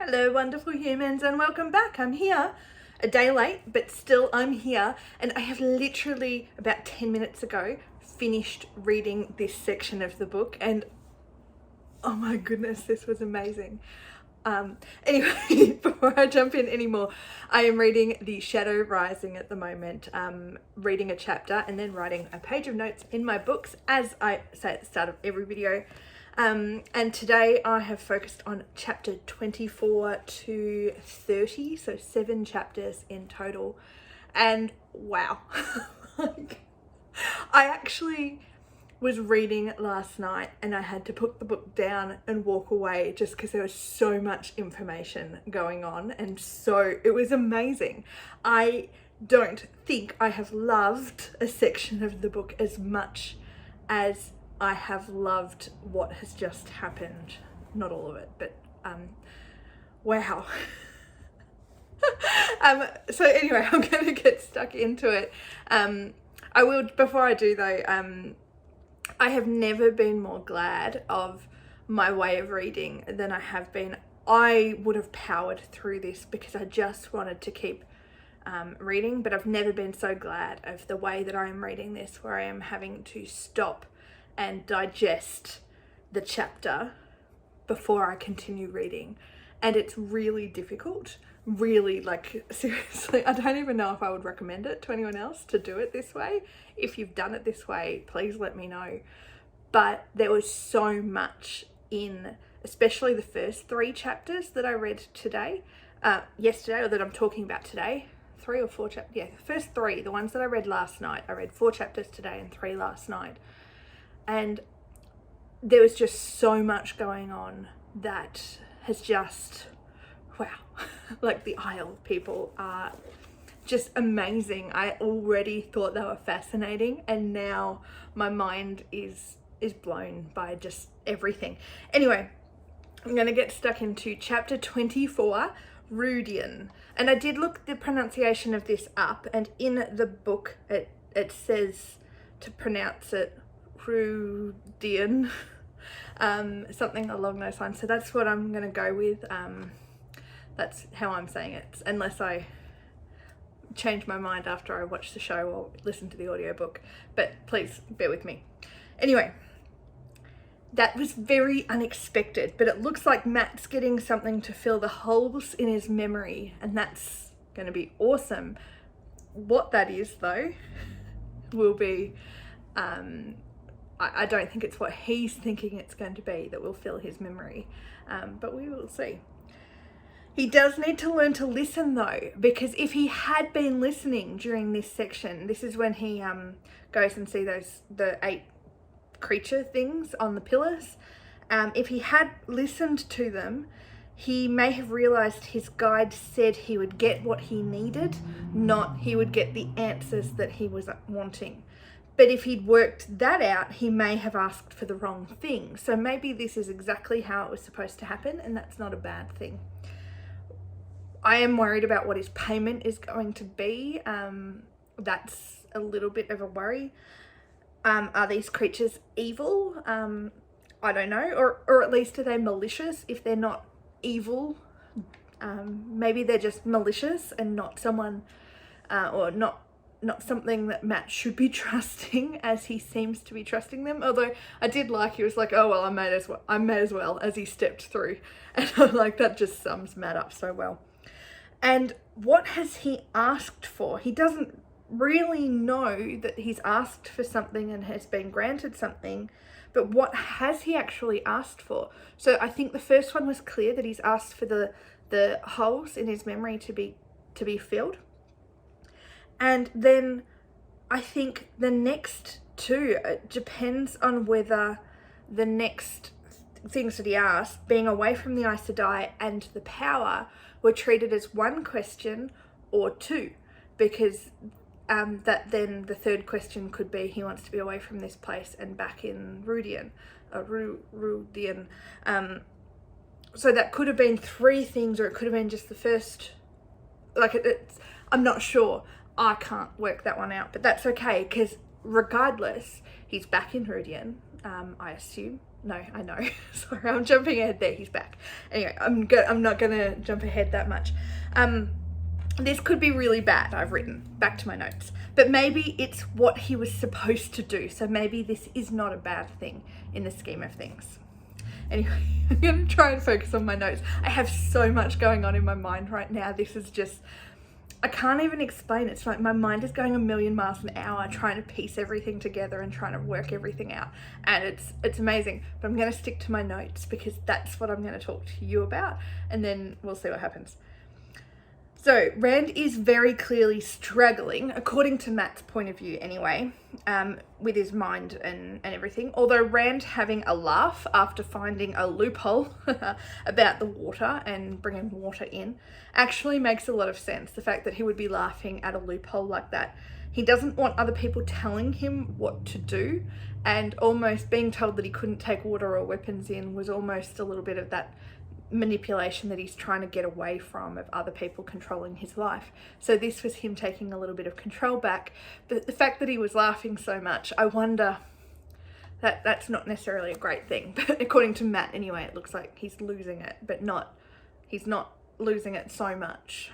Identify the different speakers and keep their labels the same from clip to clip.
Speaker 1: Hello wonderful humans and welcome back. I'm here a day late, but still I'm here, and I have literally about 10 minutes ago finished reading this section of the book, and oh my goodness, this was amazing. Anyway, before I jump in anymore, I am reading The Shadow Rising at the moment, reading a chapter and then writing a page of notes in my books, as I say at the start of every video. And today I have focused on chapter 24 to 30, so 7 chapters in total. And wow, I actually was reading last night and I had to put the book down and walk away just because there was so much information going on, and so it was amazing. I don't think I have loved a section of the book as much as I have loved what has just happened. Not all of it, but wow. So anyway, I'm gonna get stuck into it. I will, before I do though, I have never been more glad of my way of reading than I have been. I would have powered through this because I just wanted to keep reading, but I've never been so glad of the way that I am reading this, where I am having to stop and digest the chapter before I continue reading. And it's really difficult, really, like, seriously, I don't even know if I would recommend it to anyone else to do it this way. If you've done it this way, please let me know. But there was so much in, especially the first 3 chapters that I read today, yesterday, or that I'm talking about today. 3 or 4 chapters, yeah, the first 3, the ones that I read last night. I read 4 chapters today and 3 last night. And there was just so much going on that has just, wow, like the Isle people are just amazing. I already thought they were fascinating, and now my mind is blown by just everything. Anyway, I'm going to get stuck into chapter 24, Rudian. And I did look the pronunciation of this up, and in the book it says to pronounce it Rudian, something along those lines. So that's what I'm going to go with. That's how I'm saying it, unless I change my mind after I watch the show or listen to the audiobook. But please bear with me. Anyway, that was very unexpected, but it looks like Matt's getting something to fill the holes in his memory, and that's going to be awesome. What that is, though, will be, I don't think it's what he's thinking it's going to be that will fill his memory, but we will see. He does need to learn to listen though, because if he had been listening during this section, this is when he goes and sees the 8 creature things on the pillars. If he had listened to them, he may have realized his guide said he would get what he needed, not he would get the answers that he was wanting. But if he'd worked that out, he may have asked for the wrong thing. So maybe this is exactly how it was supposed to happen, and that's not a bad thing. I am worried about what his payment is going to be. That's a little bit of a worry. Are these creatures evil? I don't know. Or at least are they malicious? If they're not evil, maybe they're just malicious and not someone, or not something that Matt should be trusting, as he seems to be trusting them. Although I did like, he was like, oh well, I may as well, as he stepped through. And I'm like, that just sums Matt up so well. And what has he asked for? He doesn't really know that he's asked for something and has been granted something, but what has he actually asked for? So I think the first one was clear, that he's asked for the holes in his memory to be filled. And then I think the next 2, it depends on whether the next things that he asked, being away from the Aes Sedai and the power, were treated as 1 question or 2, because that then the 3rd question could be he wants to be away from this place and back in Rudian. Rudian. So that could have been 3 things, or it could have been just the first. Like, I'm not sure. I can't work that one out, but that's okay, because regardless, he's back in Rudian. I assume. No, I know. Sorry, I'm jumping ahead there. He's back. Anyway, I'm not gonna jump ahead that much. This could be really bad, I've written, back to my notes. But maybe it's what he was supposed to do. So maybe this is not a bad thing in the scheme of things. Anyway, I'm going to try and focus on my notes. I have so much going on in my mind right now. This is just, I can't even explain it. It's like my mind is going a million miles an hour trying to piece everything together and trying to work everything out. And it's amazing. But I'm going to stick to my notes because that's what I'm going to talk to you about. And then we'll see what happens. So Rand is very clearly struggling, according to Matt's point of view anyway, with his mind and everything. Although Rand having a laugh after finding a loophole about the water and bringing water in actually makes a lot of sense. The fact that he would be laughing at a loophole like that. He doesn't want other people telling him what to do, and almost being told that he couldn't take water or weapons in was almost a little bit of that manipulation that he's trying to get away from, of other people controlling his life. So this was him taking a little bit of control back. But the fact that he was laughing so much, I wonder that that's not necessarily a great thing. But according to Matt anyway, it looks like he's losing it, but he's not losing it so much.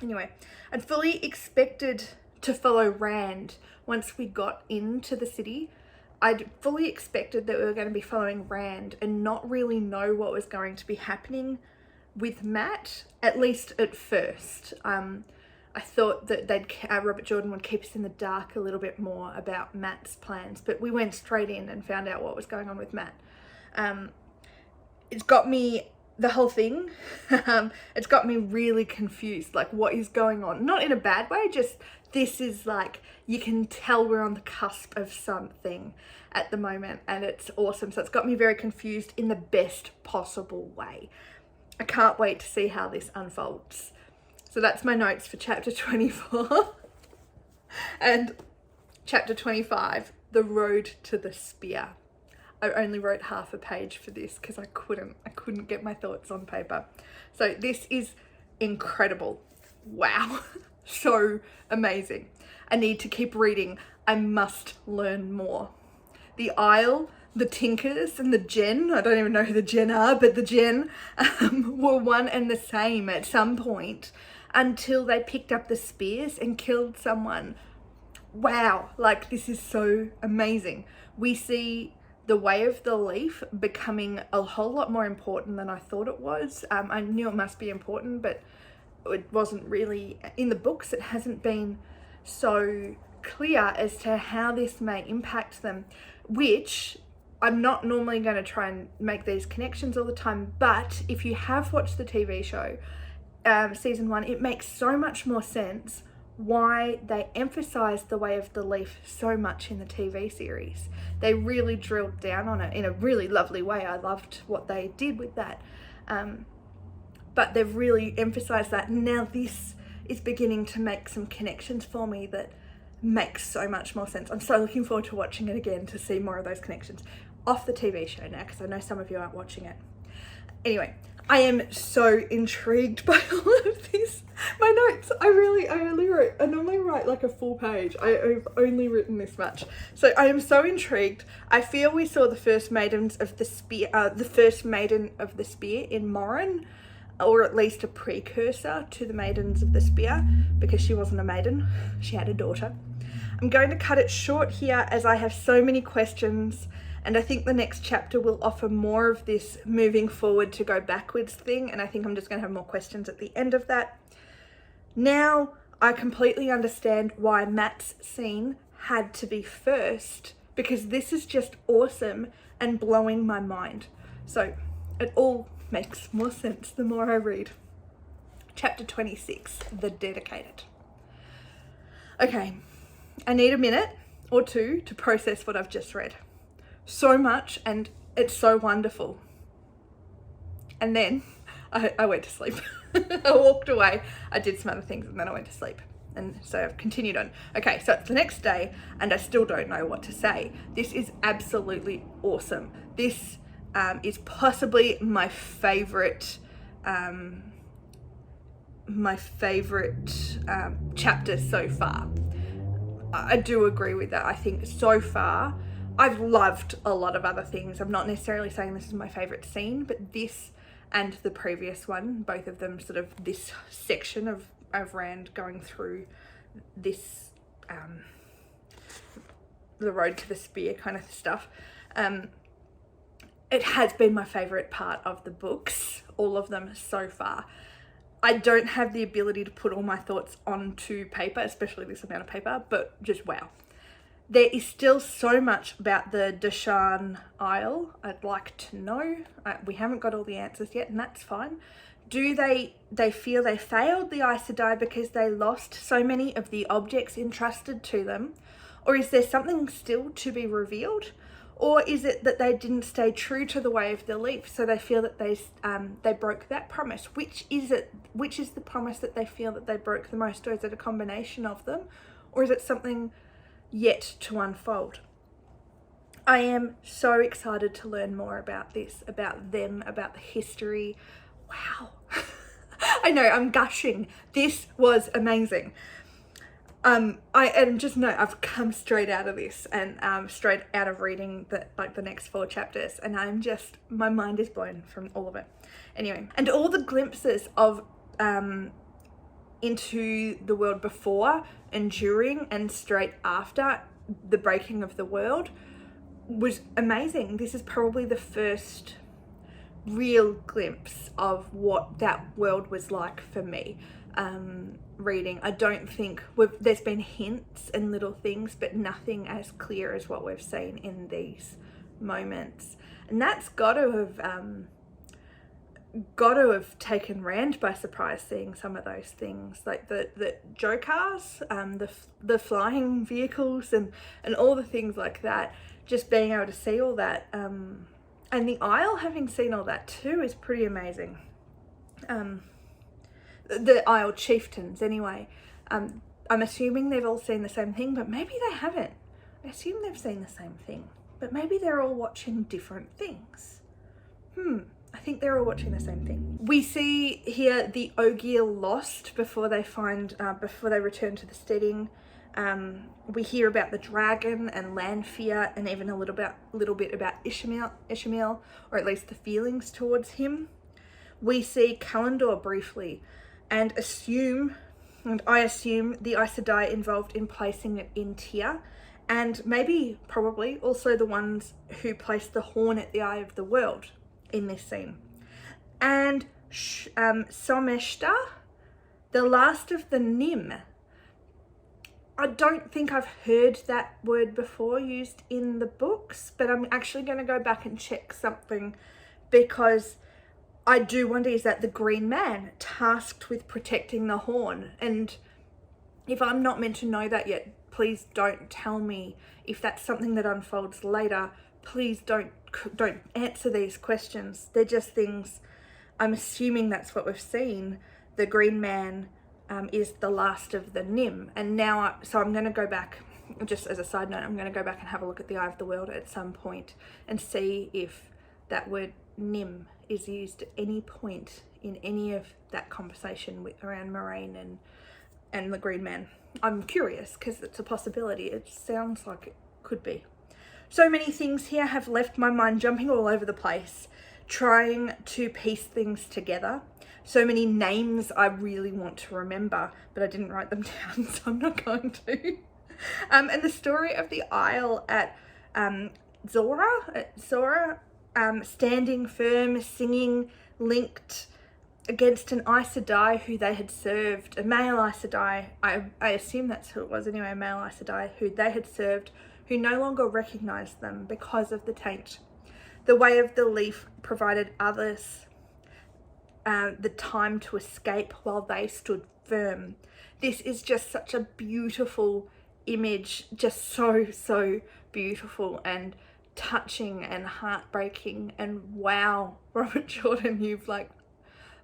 Speaker 1: Anyway, I'd fully expected to follow Rand once we got into the city. I'd fully expected that we were going to be following Rand and not really know what was going to be happening with Matt, at least at first. I thought that Robert Jordan would keep us in the dark a little bit more about Matt's plans, but we went straight in and found out what was going on with Matt. It's got me, the whole thing, it's got me really confused, like what is going on? Not in a bad way, just this is like, you can tell we're on the cusp of something at the moment, and it's awesome. So it's got me very confused in the best possible way. I can't wait to see how this unfolds. So that's my notes for chapter 24. And chapter 25, the road to the spear. I only wrote half a page for this because I couldn't get my thoughts on paper. So this is incredible. Wow. So amazing. I need to keep reading. I must learn more. The Isle, the Tinkers, and the Gen, I don't even know who the Gen are, but the Gen were one and the same at some point until they picked up the spears and killed someone. Wow, like this is so amazing. We see the Way of the Leaf becoming a whole lot more important than I thought it was. I knew it must be important, but it wasn't really, in the books it hasn't been so clear as to how this may impact them, which I'm not normally going to try and make these connections all the time, but if you have watched the TV show, season 1, it makes so much more sense why they emphasized the Way of the Leaf so much in the TV series. They really drilled down on it in a really lovely way. I loved what they did with that. But they've really emphasized that. Now this is beginning to make some connections for me that makes so much more sense. I'm so looking forward to watching it again to see more of those connections off the TV show now, because I know some of you aren't watching it. Anyway, I am so intrigued by all of this. My notes, I normally write like a full page. I've only written this much. So I am so intrigued. I feel we saw the first maidens of the spear, the first maiden of the spear in Morin, or at least a precursor to the Maidens of the Spear, because she wasn't a maiden, she had a daughter. I'm going to cut it short here as I have so many questions, and I think the next chapter will offer more of this moving forward to go backwards thing, and I think I'm just going to have more questions at the end of that. Now I completely understand why Matt's scene had to be first, because this is just awesome and blowing my mind. So it all makes more sense the more I read. Chapter 26, The Dedicated. Okay, I need a minute or two to process what I've just read. So much, and it's so wonderful. And then I went to sleep. I walked away, I did some other things, and then I went to sleep. And so I've continued on. Okay, so it's the next day, and I still don't know what to say. This is absolutely awesome. This is possibly my favorite chapter so far. I do agree with that. I think so far I've loved a lot of other things. I'm not necessarily saying this is my favourite scene, but this and the previous one, both of them sort of this section of Rand going through this, the road to the spear kind of stuff. It has been my favourite part of the books, all of them so far. I don't have the ability to put all my thoughts onto paper, especially this amount of paper, but just wow. There is still so much about the Deshan Isle I'd like to know. We haven't got all the answers yet, and that's fine. Do they feel they failed the Aes Sedai because they lost so many of the objects entrusted to them? Or is there something still to be revealed? Or is it that they didn't stay true to the way of the leaf, so they feel that they broke that promise? Which is it? Which is the promise that they feel that they broke the most? Or is it a combination of them? Or is it something yet to unfold? I am so excited to learn more about this, about them, about the history. Wow. I know, I'm gushing. This was amazing. I've come straight out of this and straight out of reading the next 4 chapters, and my mind is blown from all of it. Anyway, and all the glimpses of into the world before and during and straight after the breaking of the world was amazing. This is probably the first real glimpse of what that world was like for me. Reading, I don't think there's been hints and little things, but nothing as clear as what we've seen in these moments, and that's got to have taken Rand by surprise, seeing some of those things, like the Jokars, the flying vehicles, and all the things like that. Just being able to see all that, and the Isle having seen all that too is pretty amazing. The Isle chieftains, anyway. I'm assuming they've all seen the same thing, but maybe they haven't. I assume they've seen the same thing, but maybe they're all watching different things. I think they're all watching the same thing. We see here the Ogier lost before they return to the steading. We hear about the dragon and Lanfear, and even a little bit about Ishmael, or at least the feelings towards him. We see Kalendor briefly, and I assume the Aes Sedai involved in placing it in Tyr, and probably also the ones who placed the horn at the eye of the world in this scene. And Someshta, the last of the Nim. I don't think I've heard that word before used in the books, but I'm actually going to go back and check something, because I do wonder, is that the Green Man tasked with protecting the horn? And if I'm not meant to know that yet, please don't tell me. If that's something that unfolds later, please don't answer these questions. They're just things. I'm assuming that's what we've seen. The Green Man is the last of the Nim. And now, so I'm going to go back, just as a side note, I'm going to go back and have a look at the Eye of the World at some point and see if that word Nim is used at any point in any of that conversation around Moraine and the Green Man. I'm curious, because it's a possibility. It sounds like it could be. So many things here have left my mind jumping all over the place, trying to piece things together. So many names I really want to remember, but I didn't write them down, so I'm not going to. And the story of the Isle at Zora, standing firm, singing, linked against an Aes Sedai who they had served, a male Aes Sedai, I assume that's who it was anyway, a male Aes Sedai who they had served, who no longer recognised them because of the taint. The way of the leaf provided others the time to escape while they stood firm. This is just such a beautiful image, just so beautiful and touching and heartbreaking, and wow, Robert Jordan,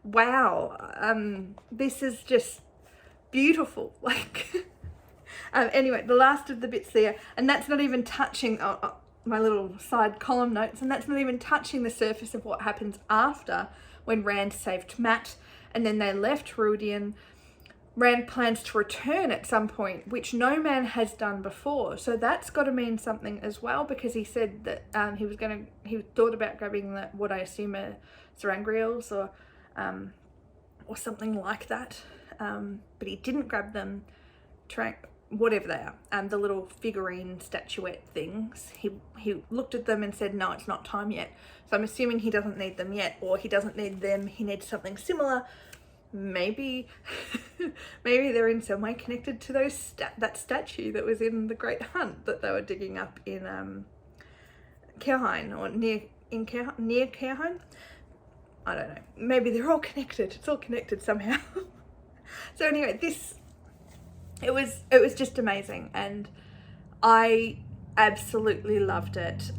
Speaker 1: wow, this is just beautiful. Anyway, the last of the bits there, and that's not even touching my little side column notes, and that's not even touching the surface of what happens after, when Rand saved Mat and then they left Rhuidean. Rand plans to return at some point, which no man has done before. So that's got to mean something as well, because he said that he thought about grabbing what I assume are Sarangrials or something like that. But he didn't grab them, whatever they are, the little figurine statuette things. He looked at them and said, no, it's not time yet. So I'm assuming he doesn't need them yet, or he doesn't need them, he needs something similar. Maybe they're in some way connected to that statue that was in the Great Hunt that they were digging up in Cairhine, or near Cairhine. I don't know. Maybe they're all connected. It's all connected somehow. So anyway, it was just amazing, and I absolutely loved it.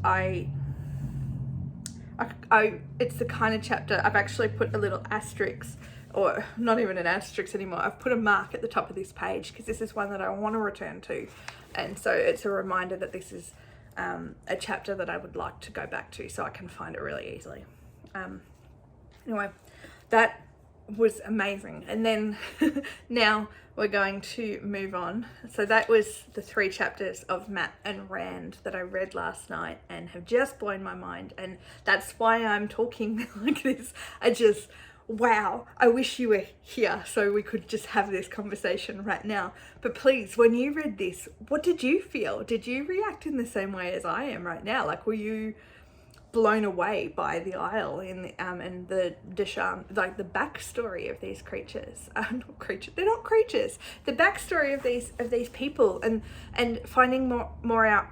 Speaker 1: It's the kind of chapter I've actually put a little asterisk, or not even an asterisk anymore. I've put a mark at the top of this page because this is one that I want to return to, and so it's a reminder that this is a chapter that I would like to go back to, so I can find it really easily. Anyway, that was amazing. And then now we're going to move on. So that was the 3 chapters of Matt and Rand that I read last night and have just blown my mind, and that's why I'm talking like this. Wow, I wish you were here so we could just have this conversation right now. But please, when you read this, what did you feel? Did you react in the same way as I am right now? Like, were you blown away by the Isle and the Desham, like the backstory of these creatures? They're not creatures. The backstory of these people, and finding more out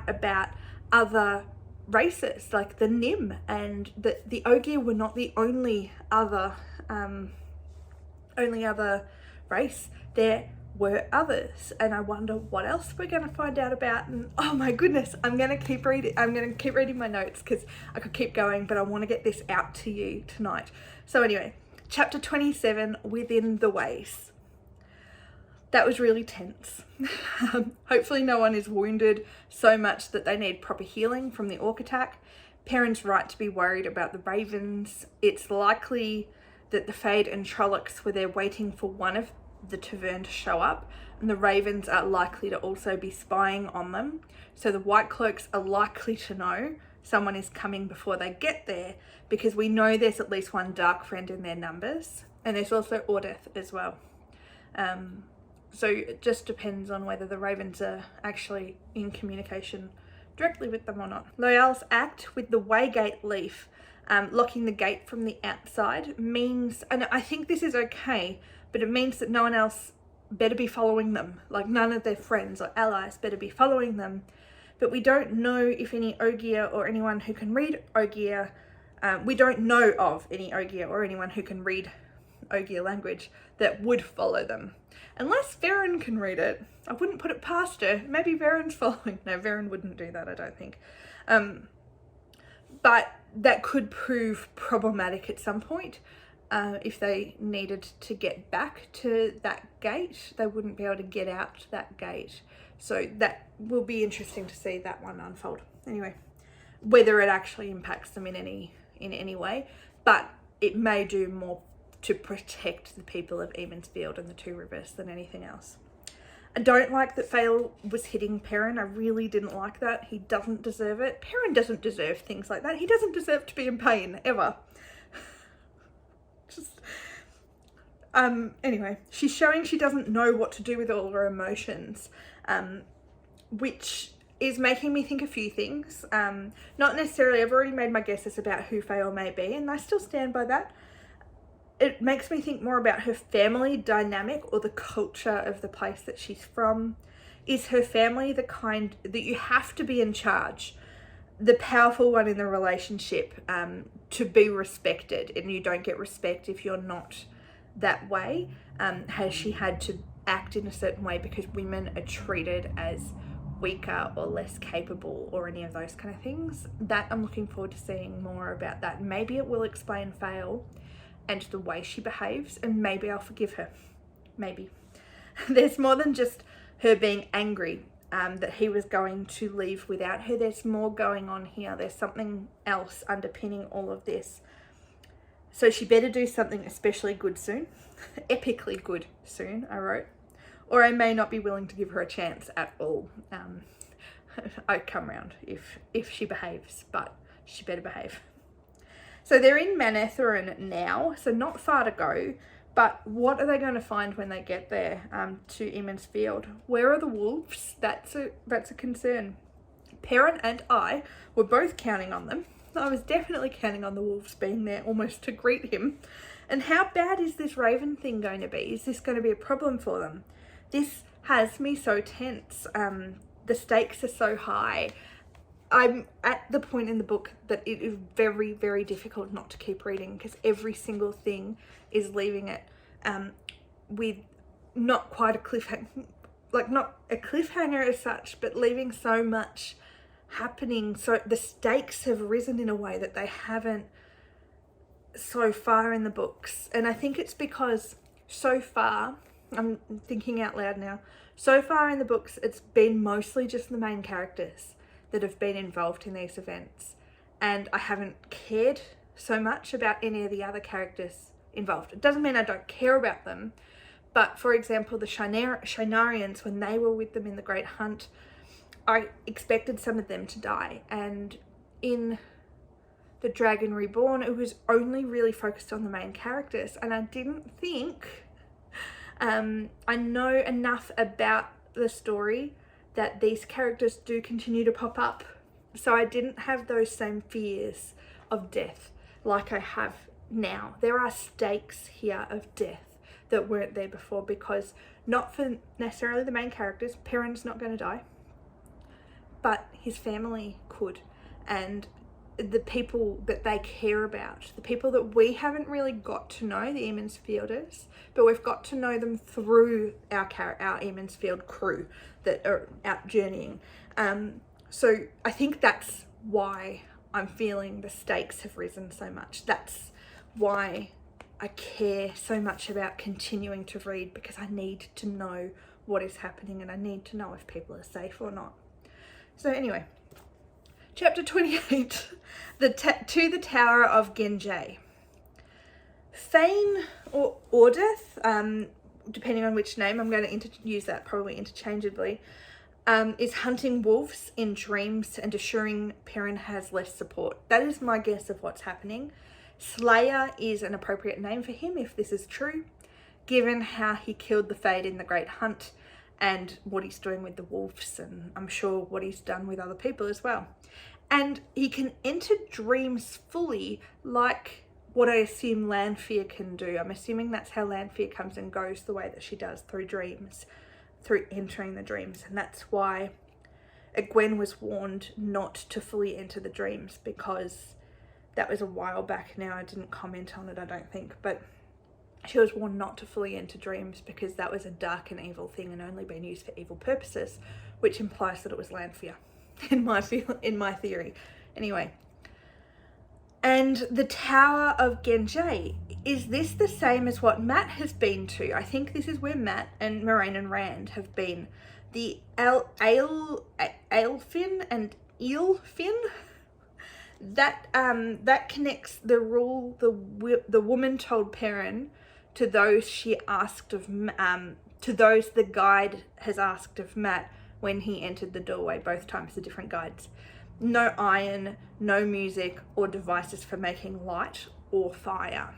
Speaker 1: about other races, like the Nim and the Ogier were not the only other race. There were others, and I wonder what else we're going to find out about. And oh my goodness, I'm going to keep reading my notes because I could keep going, but I want to get this out to you tonight. So anyway, chapter 27, Within the Ways. That was really tense. Hopefully no one is wounded so much that they need proper healing from the orc attack. Perrin's right to be worried about the ravens. It's likely that the Fade and Trollocs were there waiting for one of the Tavern to show up, and the ravens are likely to also be spying on them. So the White Cloaks are likely to know someone is coming before they get there, because we know there's at least one dark friend in their numbers, and there's also Ordeth as well. So it just depends on whether the ravens are actually in communication directly with them or not. Loyal's act with the Waygate leaf, locking the gate from the outside, means, and I think this is okay, but it means that no one else better be following them. Like, none of their friends or allies better be following them. But we don't know if any Ogier or anyone who can read Ogier, we don't know of any Ogier or anyone who can read Ogier language that would follow them. Unless Verin can read it. I wouldn't put it past her. Maybe Verin's following. No, Verin wouldn't do that, I don't think. But that could prove problematic at some point. If they needed to get back to that gate, they wouldn't be able to get out that gate. So that will be interesting to see that one unfold. Anyway, whether it actually impacts them in any way, but it may do more to protect the people of Emonsfield and the Two Rivers than anything else. I don't like that Fael was hitting Perrin. I really didn't like that. He doesn't deserve it. Perrin doesn't deserve things like that. He doesn't deserve to be in pain, ever. Anyway, she's showing she doesn't know what to do with all her emotions, which is making me think a few things. Not necessarily, I've already made my guesses about who Fael may be, and I still stand by that. It makes me think more about her family dynamic or the culture of the place that she's from. Is her family the kind that you have to be in charge, the powerful one in the relationship, to be respected, and you don't get respect if you're not that way? Has she had to act in a certain way because women are treated as weaker or less capable, or any of those kind of things? That I'm looking forward to seeing more about that. Maybe it will explain Fael and the way she behaves, and maybe I'll forgive her. Maybe. There's more than just her being angry that he was going to leave without her. There's more going on here. There's something else underpinning all of this. So she better do something especially good soon. Epically good soon, I wrote. Or I may not be willing to give her a chance at all. I'd come round if she behaves, but she better behave. So they're in Manetheren now, so not far to go. But what are they going to find when they get there to Emond's Field? Where are the wolves? That's a concern. Perrin and I were both counting on them. I was definitely counting on the wolves being there almost to greet him. And how bad is this raven thing going to be? Is this going to be a problem for them? This has me so tense. The stakes are so high. I'm at the point in the book that it is very, very difficult not to keep reading, because every single thing is leaving it with not quite a cliffhanger, like not a cliffhanger as such, but leaving so much happening. So the stakes have risen in a way that they haven't so far in the books. And I think it's because so far, I'm thinking out loud now, so far in the books it's been mostly just the main characters that have been involved in these events, and I haven't cared so much about any of the other characters involved. It doesn't mean I don't care about them, but for example, the Shinarians, when they were with them in the Great Hunt, I expected some of them to die, and in The Dragon Reborn it was only really focused on the main characters, and I didn't think I know enough about the story that these characters do continue to pop up, so I didn't have those same fears of death like I have now. There are stakes here of death that weren't there before, because not for necessarily the main characters, Perrin's not going to die, but his family could, and the people that they care about, the people that we haven't really got to know, the Emond's Fielders, but we've got to know them through our Emond's Field crew that are out journeying. So I think that's why I'm feeling the stakes have risen so much. That's why I care so much about continuing to read, because I need to know what is happening, and I need to know if people are safe or not. So anyway, Chapter 28, To the Tower of Genjay. Fane or Ordeth, depending on which name, I'm going to use that probably interchangeably, is hunting wolves in dreams and assuring Perrin has less support. That is my guess of what's happening. Slayer is an appropriate name for him if this is true, given how he killed the Fade in the Great Hunt and what he's doing with the wolves, and I'm sure what he's done with other people as well. And he can enter dreams fully, like what I assume Lanfear can do. I'm assuming that's how Lanfear comes and goes the way that she does, through dreams, through entering the dreams. And that's why Gwen was warned not to fully enter the dreams, because that was a while back now. I didn't comment on it, I don't think, but she was warned not to fully enter dreams because that was a dark and evil thing and only been used for evil purposes, which implies that it was Lanfear in my theory. Anyway, and the Tower of Genjay, is this the same as what Matt has been to? I think this is where Matt and Moraine and Rand have been. The Aelfin and Eelfin, that connects the rule the woman told Perrin to those she asked of, to those the guide has asked of Matt when he entered the doorway, both times the different guides. No iron, no music or devices for making light or fire.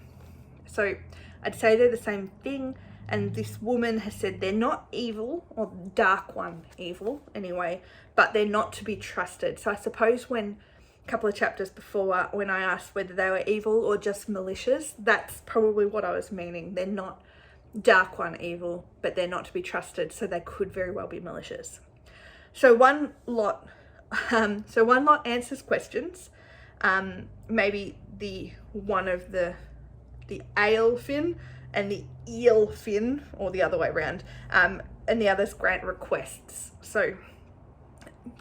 Speaker 1: So I'd say they're the same thing, and this woman has said they're not evil, or dark one evil anyway, but they're not to be trusted. So I suppose when a couple of chapters before, when I asked whether they were evil or just malicious, that's probably what I was meaning. They're not dark one evil, but they're not to be trusted, so they could very well be malicious. So one lot answers questions. Maybe the one of the Aelfin and the Eelfin, or the other way around, and the others grant requests. So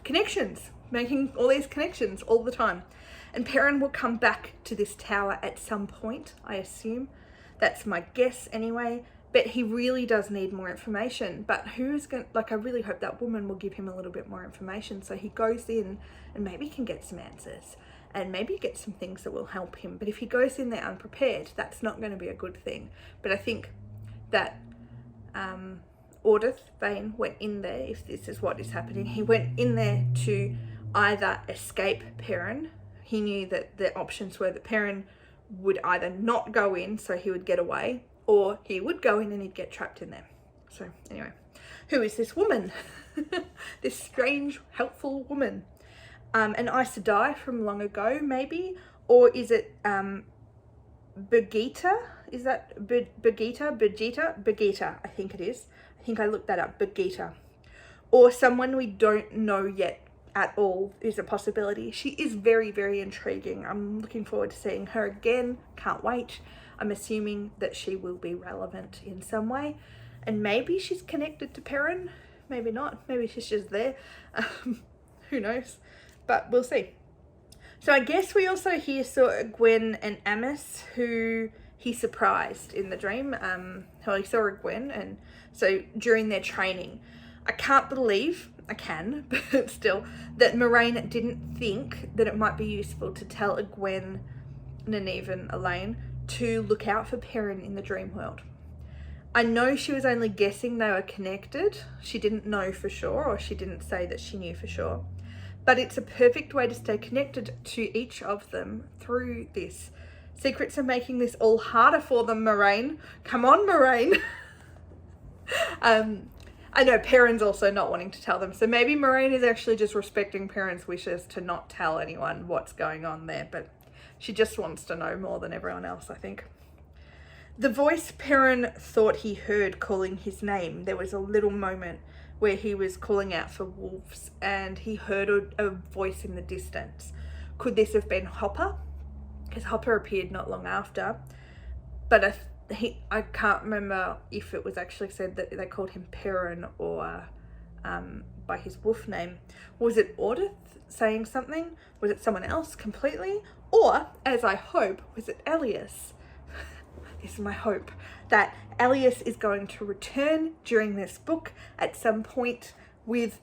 Speaker 1: connections, making all these connections all the time. And Perrin will come back to this tower at some point, I assume. That's my guess anyway. But he really does need more information. But who's going to, like, I really hope that woman will give him a little bit more information so he goes in and maybe can get some answers. and maybe get some things that will help him. But if he goes in there unprepared, that's not going to be a good thing. But I think that Ordith Vane went in there, if this is what is happening, he went in there to either escape Perrin. He knew that the options were that Perrin would either not go in so he would get away, or he would go in and he'd get trapped in there. So anyway, who is this woman? This strange, helpful woman. An Aes Sedai from long ago, maybe? Or is it Birgitta? Is that Birgitta, I think it is. I think I looked that up, Birgitta. Or someone we don't know yet at all is a possibility. She is very, very intriguing. I'm looking forward to seeing her again. Can't wait. I'm assuming that she will be relevant in some way. And maybe she's connected to Perrin. Maybe not. Maybe she's just there. Who knows? But we'll see. So I guess we also here saw Gwen and Amos, who he surprised in the dream. He saw Gwen, and so during their training. I can't believe, I can, but still, that Moraine didn't think that it might be useful to tell Gwen, Nynaeve and Elaine to look out for Perrin in the dream world. I know she was only guessing they were connected. She didn't know for sure, or she didn't say that she knew for sure. But it's a perfect way to stay connected to each of them through this. Secrets are making this all harder for them, Moraine. Come on, Moraine. I know Perrin's also not wanting to tell them. So maybe Moraine is actually just respecting Perrin's wishes to not tell anyone what's going on there. But she just wants to know more than everyone else, I think. The voice Perrin thought he heard calling his name, there was a little moment where he was calling out for wolves and he heard a voice in the distance. Could this have been Hopper? Because Hopper appeared not long after. But I can't remember if it was actually said that they called him Perrin or by his wolf name. Was it Ordith saying something? Was it someone else completely? Or, as I hope, was it Elias? This is my hope, that Elias is going to return during this book at some point with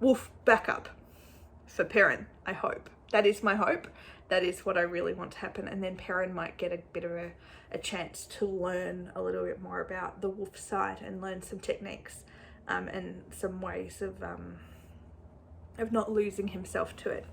Speaker 1: wolf backup for Perrin, I hope. That is my hope. That is what I really want to happen. And then Perrin might get a bit of a chance to learn a little bit more about the wolf side and learn some techniques and some ways of not losing himself to it.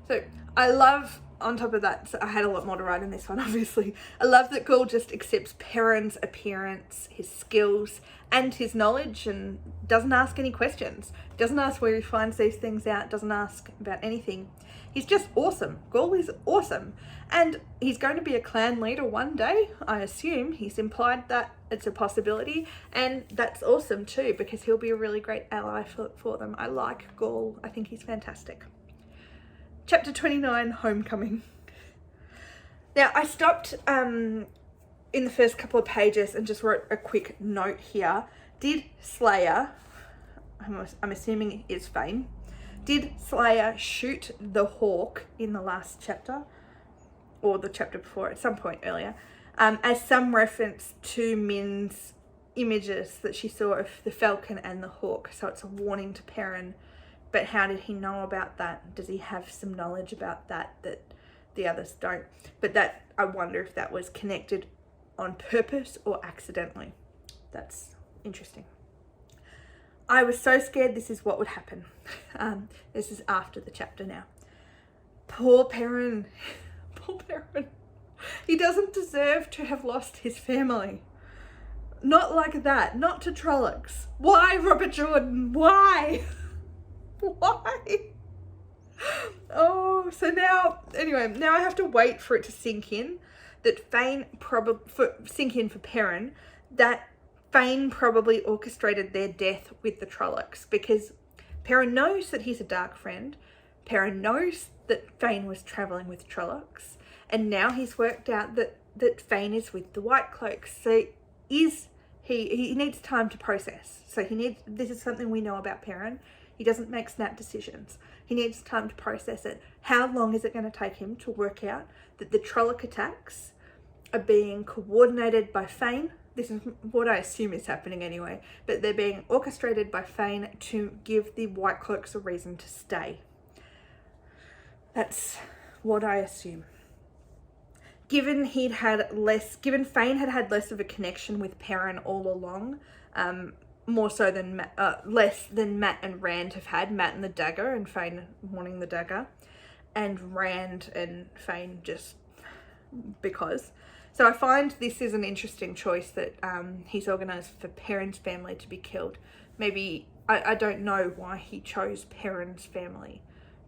Speaker 1: So I love, on top of that, so I had a lot more to write in this one, obviously. I love that Gaul just accepts Perrin's appearance, his skills, and his knowledge, and doesn't ask any questions. Doesn't ask where he finds these things out, doesn't ask about anything. He's just awesome. Gaul is awesome. And he's going to be a clan leader one day, I assume. He's implied that it's a possibility, and that's awesome too, because he'll be a really great ally for them. I like Gaul. I think he's fantastic. Chapter 29, Homecoming. Now, I stopped in the first couple of pages and just wrote a quick note here. Did Slayer, I'm assuming it is Vane, did Slayer shoot the hawk in the last chapter? Or the chapter before, at some point earlier, as some reference to Min's images that she saw of the falcon and the hawk. So it's a warning to Perrin. But how did he know about that? Does he have some knowledge about that the others don't? But that, I wonder if that was connected on purpose or accidentally. That's interesting. I was so scared this is what would happen. This is after the chapter now. Poor Perrin. Poor Perrin. He doesn't deserve to have lost his family. Not like that. Not to Trollocs. Why, Robert Jordan? Why? Why? Oh, so now I have to wait for it to sink in that Fane sink in for Perrin, that Fane probably orchestrated their death with the Trollocs, because Perrin knows that he's a dark friend. Perrin knows that Fane was travelling with Trollocs, and now he's worked out that Fane is with the White Cloaks. So he needs time to process. So this is something we know about Perrin. He doesn't make snap decisions. He needs time to process it. How long is it going to take him to work out that the Trolloc attacks are being coordinated by Fane? This is what I assume is happening anyway, but they're being orchestrated by Fane to give the White Cloaks a reason to stay. That's what I assume. Given Fane had had less of a connection with Perrin all along, more so than less than Matt and Rand have had. Matt and the dagger, and Fane wanting the dagger, and Rand and Fane just because. So I find this is an interesting choice that he's organised for Perrin's family to be killed. Maybe I don't know why he chose Perrin's family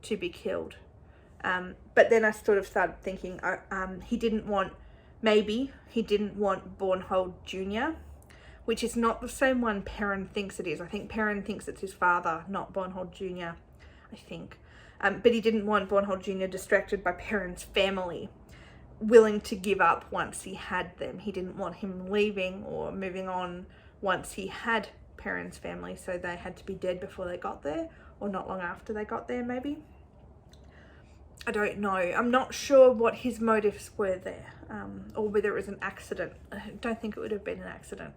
Speaker 1: to be killed, but then I sort of started thinking he didn't want Bornhold Jr., which is not the same one Perrin thinks it is. I think Perrin thinks it's his father, not Bornhold Jr., I think. But he didn't want Bornhold Jr. distracted by Perrin's family, willing to give up once he had them. He didn't want him leaving or moving on once he had Perrin's family, so they had to be dead before they got there, or not long after they got there, maybe. I don't know. I'm not sure what his motives were there, or whether it was an accident. I don't think it would have been an accident.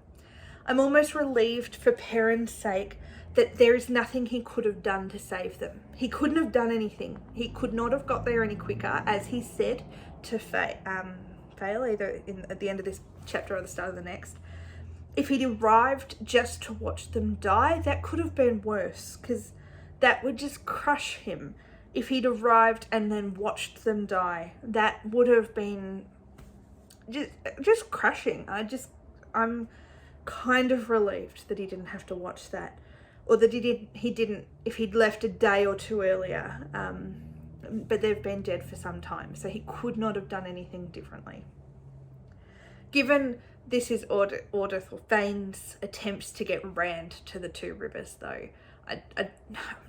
Speaker 1: I'm almost relieved for Perrin's sake that there is nothing he could have done to save them. He couldn't have done anything. He could not have got there any quicker, as he said to Fail, either at the end of this chapter or the start of the next. If he'd arrived just to watch them die, that could have been worse, because that would just crush him. If he'd arrived and then watched them die, that would have been just crushing. I'm kind of relieved that he didn't have to watch that, or that he didn't if he'd left a day or two earlier, but they've been dead for some time, so he could not have done anything differently. Given this is Ordeth or Fane's attempts to get Rand to the Two Rivers, though, I'm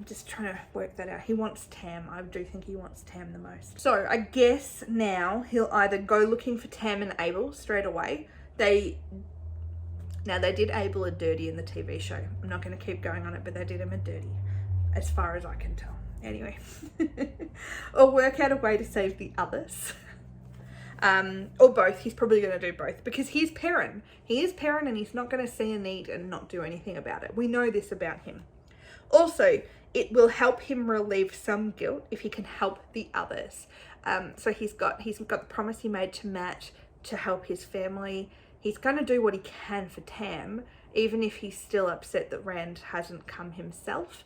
Speaker 1: just trying to work that out. He wants Tam. I do think he wants Tam the most. So I guess now he'll either go looking for Tam and Abel straight away. They did Abel a dirty in the TV show. I'm not going to keep going on it, but they did him a dirty, as far as I can tell. Anyway. Or work out a way to save the others. Or both. He's probably going to do both, because he's Perrin. He is Perrin, and he's not going to see a need and not do anything about it. We know this about him. Also, it will help him relieve some guilt if he can help the others. So he's got the promise he made to Matt to help his family. He's going to do what he can for Tam, even if he's still upset that Rand hasn't come himself.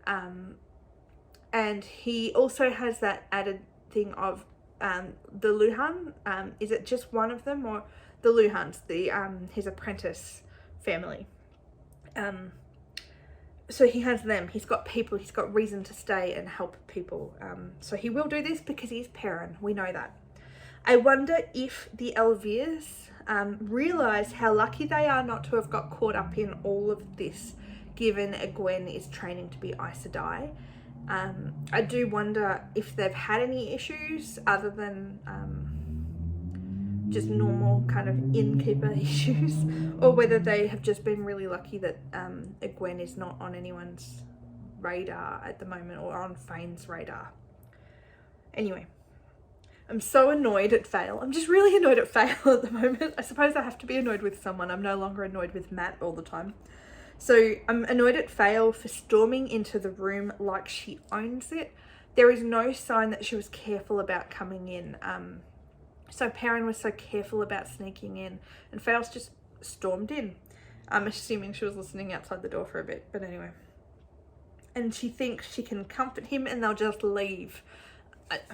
Speaker 1: And he also has that added thing of the Luhan. Is it just one of them, or the Luhans, his apprentice family? So he has them. He's got people. He's got reason to stay and help people. So he will do this because he's Perrin. We know that. I wonder if the Elvirs realise how lucky they are not to have got caught up in all of this, given Egwene is training to be Aes Sedai. I do wonder if they've had any issues other than just normal kind of innkeeper issues, or whether they have just been really lucky that Egwene is not on anyone's radar at the moment, or on Fane's radar. Anyway, I'm so annoyed at Fail. I'm just really annoyed at Fail at the moment. I suppose I have to be annoyed with someone. I'm no longer annoyed with Matt all the time. So I'm annoyed at Fail for storming into the room like she owns it. There is no sign that she was careful about coming in. So Perrin was so careful about sneaking in, and Fail's just stormed in. I'm assuming she was listening outside the door for a bit, but anyway. And she thinks she can comfort him and they'll just leave.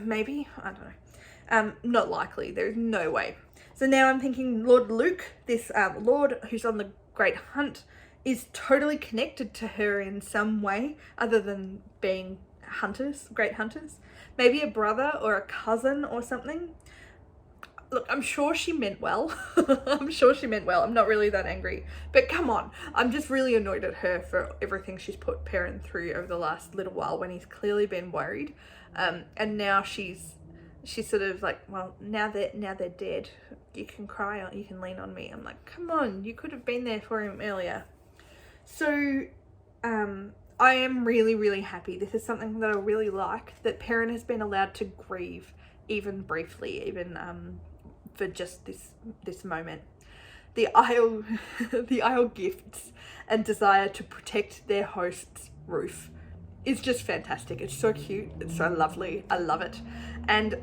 Speaker 1: Maybe? I don't know. Not likely. There's no way. So now I'm thinking Lord Luke, this lord who's on the Great Hunt, is totally connected to her in some way other than being hunters, great hunters. Maybe a brother or a cousin or something. Look, I'm sure she meant well. I'm sure she meant well. I'm not really that angry. But come on, I'm just really annoyed at her for everything she's put Perrin through over the last little while when he's clearly been worried. And now she's sort of like, well, now they're dead. You can cry or you can lean on me. I'm like, come on, you could have been there for him earlier. So I am really, really happy. This is something that I really like, that Perrin has been allowed to grieve, even briefly, even for just this moment. The Isle gifts and desire to protect their host's roof. is just fantastic. It's so cute. It's so lovely. I love it. And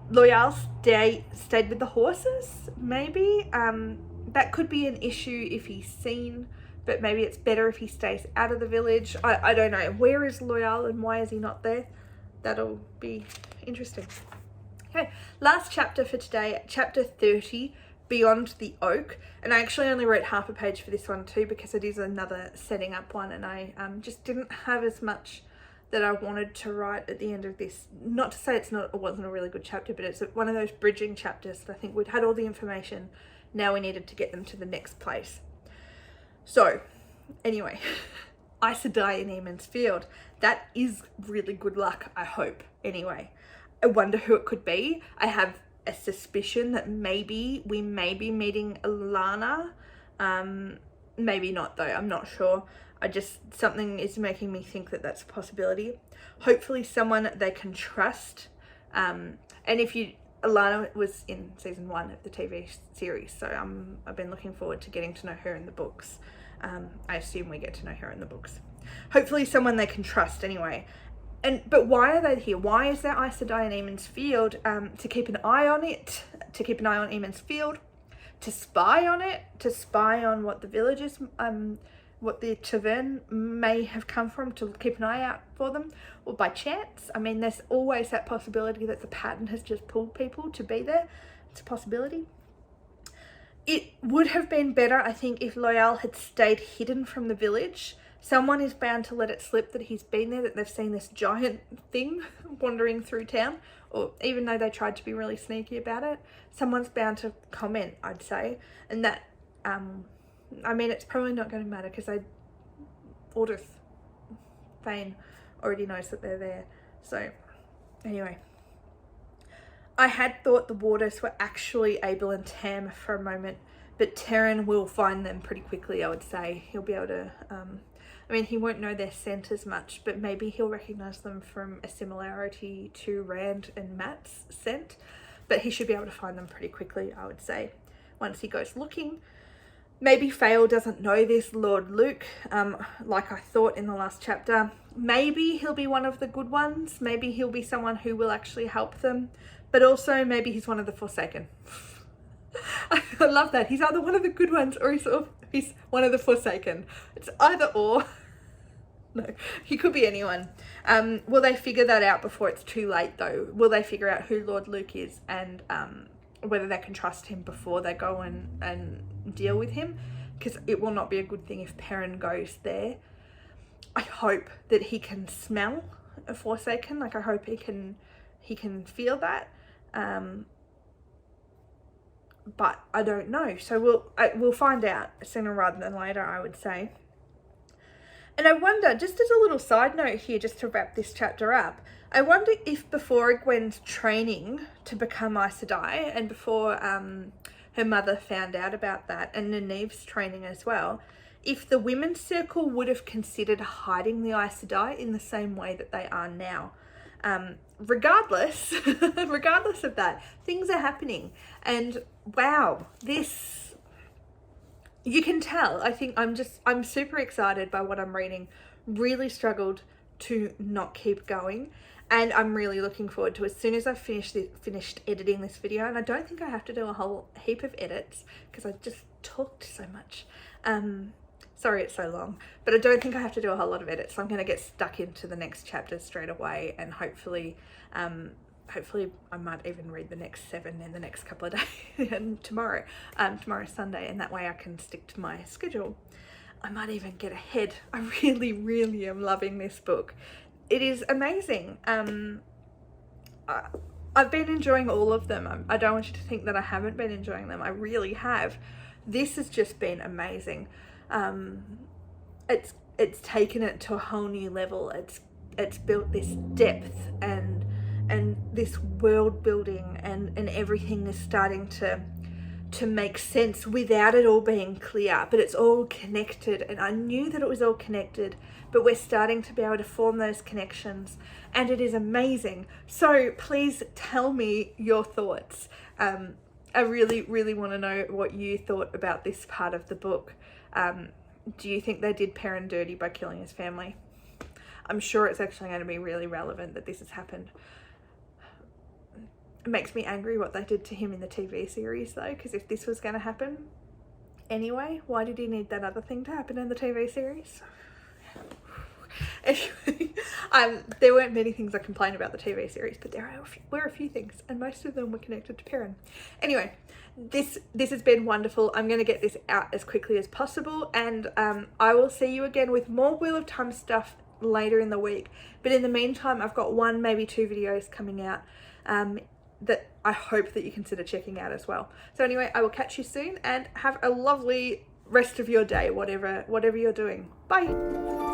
Speaker 1: Loyal stayed with the horses, maybe. That could be an issue if he's seen, but maybe it's better if he stays out of the village. I don't know. Where is Loyal and why is he not there? That'll be interesting. Okay, last chapter for today, chapter 30, Beyond the Oak. And I actually only wrote half a page for this one too, because it is another setting up one, and I just didn't have as much that I wanted to write at the end of this. Not to say it wasn't a really good chapter, but it's one of those bridging chapters that I think we'd had all the information, now we needed to get them to the next place. So anyway, Aes Sedai in Eamon's Field. That is really good luck, I hope. Anyway, I wonder who it could be. I have a suspicion that maybe we may be meeting Alana. Maybe not though, I'm not sure. Something is making me think that that's a possibility. Hopefully someone they can trust. And Alana was in season 1 of the TV series, so I've been looking forward to getting to know her in the books. I assume we get to know her in the books. Hopefully someone they can trust anyway. But why are they here? Why is there Aes Sedai in Eamon's Field? To keep an eye on it, to keep an eye on Eamon's Field, to spy on it, to spy on what the villagers, what the tavern may have come from, to keep an eye out for them, or by chance. I mean, there's always that possibility that the pattern has just pulled people to be there. It's a possibility. It would have been better, I think, if Loyal had stayed hidden from the village. Someone is bound to let it slip that he's been there, that they've seen this giant thing wandering through town, or even though they tried to be really sneaky about it, someone's bound to comment, I'd say. And that, I mean, it's probably not going to matter because Ordeth Fane already knows that they're there. So anyway, I had thought the Warders were actually Abel and Tam for a moment, but Terran will find them pretty quickly, I would say. He'll be able to, I mean, he won't know their scent as much, but maybe he'll recognise them from a similarity to Rand and Matt's scent. But he should be able to find them pretty quickly, I would say, once he goes looking. Maybe Fael doesn't know this Lord Luke, like I thought in the last chapter. Maybe he'll be one of the good ones. Maybe he'll be someone who will actually help them. But also maybe he's one of the Forsaken. I love that. He's either one of the good ones or he's one of the Forsaken. It's either or. No, he could be anyone. Will they figure that out before it's too late though? Will they figure out who Lord Luke is and whether they can trust him before they go and deal with him? Because it will not be a good thing if Perrin goes there. I hope that he can smell a Forsaken. Like, I hope he can feel that. But I don't know. So we'll find out sooner rather than later, I would say. And I wonder, just as a little side note here, just to wrap this chapter up, I wonder if before Gwen's training to become Aes Sedai, and before her mother found out about that, and Nynaeve's training as well, if the women's circle would have considered hiding the Aes Sedai in the same way that they are now. Regardless of that, things are happening. And wow, you can tell. I think I'm super excited by what I'm reading. Really struggled to not keep going. And I'm really looking forward to, as soon as I've finished editing this video, and I don't think I have to do a whole heap of edits because I just talked so much. Sorry it's so long, but I don't think I have to do a whole lot of edits. So I'm going to get stuck into the next chapter straight away, and hopefully I might even read the next 7 in the next couple of days and tomorrow's Sunday, and that way I can stick to my schedule. I might even get ahead. I really, really am loving this book. It is amazing. I've been enjoying all of them. I don't want you to think that I haven't been enjoying them. I really have. This has just been amazing. It's taken it to a whole new level. It's built this depth and this world building, and everything is starting to make sense without it all being clear, but it's all connected. And I knew that it was all connected, but we're starting to be able to form those connections, and it is amazing. So please tell me your thoughts. I really, really want to know what you thought about this part of the book. Do you think they did Perrin dirty by killing his family? I'm sure it's actually going to be really relevant that this has happened. It makes me angry what they did to him in the TV series though, because if this was going to happen anyway, why did he need that other thing to happen in the TV series? Anyway, there weren't many things I complained about the TV series, but there were a few things, and most of them were connected to Perrin. Anyway, this has been wonderful. I'm going to get this out as quickly as possible, and I will see you again with more Wheel of Time stuff later in the week. But in the meantime, I've got 1, maybe 2 videos coming out that I hope that you consider checking out as well. So anyway, I will catch you soon, and have a lovely rest of your day, whatever you're doing. Bye.